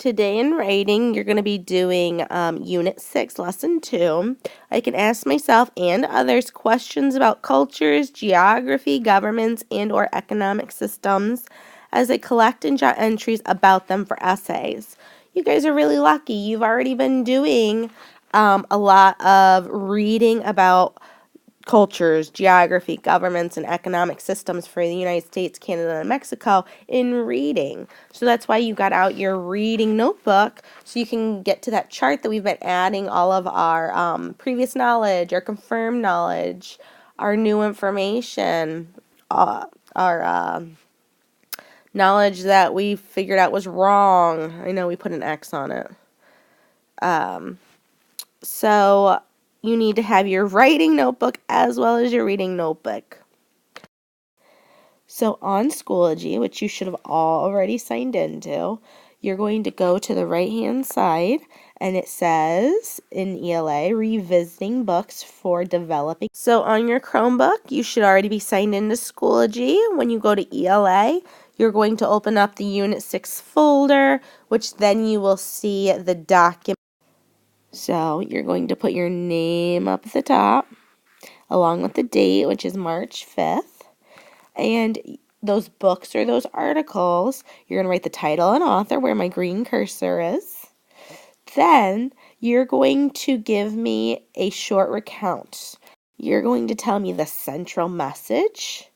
Today in writing, you're going to be doing Unit 6, Lesson 2. I can ask myself and others questions about cultures, geography, governments, and or economic systems as I collect and jot entries about them for essays. You guys are really lucky. You've already been doing a lot of reading about cultures, geography, governments, and economic systems for the United States, Canada, and Mexico in reading. So that's why you got out your reading notebook so you can get to that chart that we've been adding all of our previous knowledge, our confirmed knowledge, our new information, our knowledge that we figured out was wrong. I know we put an X on it. So you need to have your writing notebook as well as your reading notebook. So on Schoology, which you should have already signed into, you're going to go to the right-hand side, and it says in ELA, Revisiting Books for Developing. So on your Chromebook, you should already be signed into Schoology. When you go to ELA, you're going to open up the Unit 6 folder, which then you will see the document. So you're going to put your name up at the top, along with the date, which is March 5th. And those books or those articles, you're going to write the title and author where my green cursor is. Then you're going to give me a short recount. You're going to tell me the central message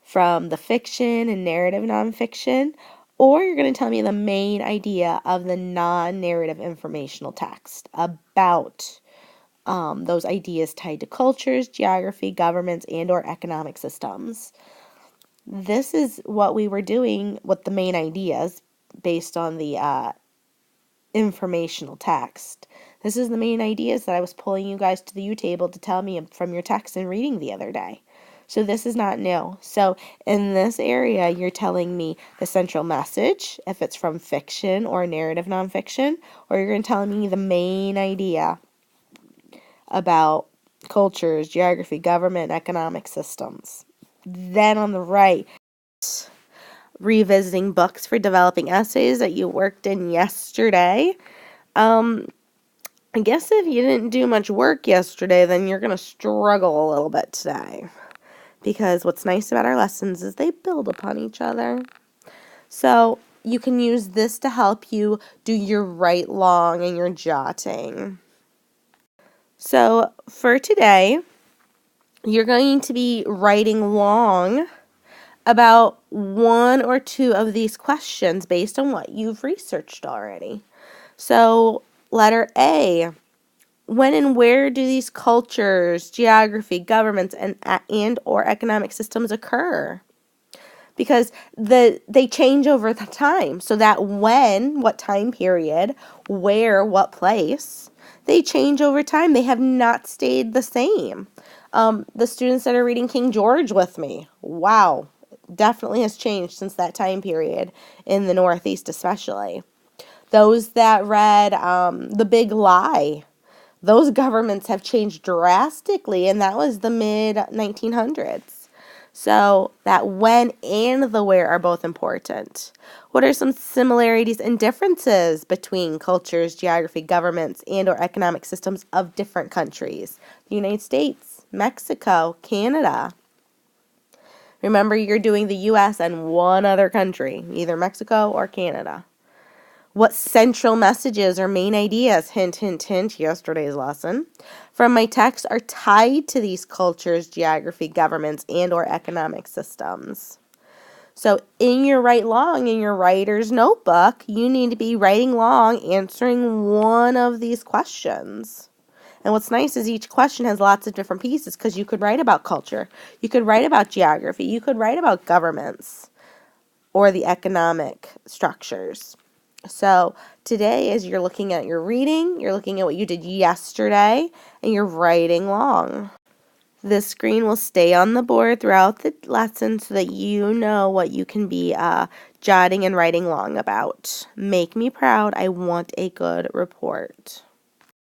from the fiction and narrative nonfiction, or you're going to tell me the main idea of the non-narrative informational text about those ideas tied to cultures, geography, governments, and or economic systems. This is what we were doing with the main ideas based on the informational text. This is the main ideas that I was pulling you guys to the U table to tell me from your text and reading the other day. So this is not new. So in this area, you're telling me the central message, if it's from fiction or narrative nonfiction, or you're going to tell me the main idea about cultures, geography, government, economic systems. Then on the right, revisiting books for developing essays that you worked in yesterday. I guess if you didn't do much work yesterday, then you're going to struggle a little bit today. Because what's nice about our lessons is they build upon each other. So you can use this to help you do your write long and your jotting. So for today, you're going to be writing long about one or two of these questions based on what you've researched already. So letter A, when and where do these cultures, geography, governments, and or economic systems occur? Because they change over the time. So that when, what time period, where, what place, they change over time. They have not stayed the same. The students that are reading King George with me, wow, definitely has changed since that time period in the Northeast especially. Those that read The Big Lie, those governments have changed drastically, and that was the mid-1900s. So that when and the where are both important. What are some similarities and differences between cultures, geography, governments, and or economic systems of different countries? The United States, Mexico, Canada. Remember, you're doing the U.S. and one other country, either Mexico or Canada. What central messages or main ideas, hint, hint, hint, yesterday's lesson, from my text are tied to these cultures, geography, governments, and or economic systems? So in your write long, in your writer's notebook, you need to be writing long, answering one of these questions. And what's nice is each question has lots of different pieces because you could write about culture, you could write about geography, you could write about governments or the economic structures. So today, as you're looking at your reading, you're looking at what you did yesterday, and you're writing long. This screen will stay on the board throughout the lesson so that you know what you can be jotting and writing long about. Make me proud. I want a good report.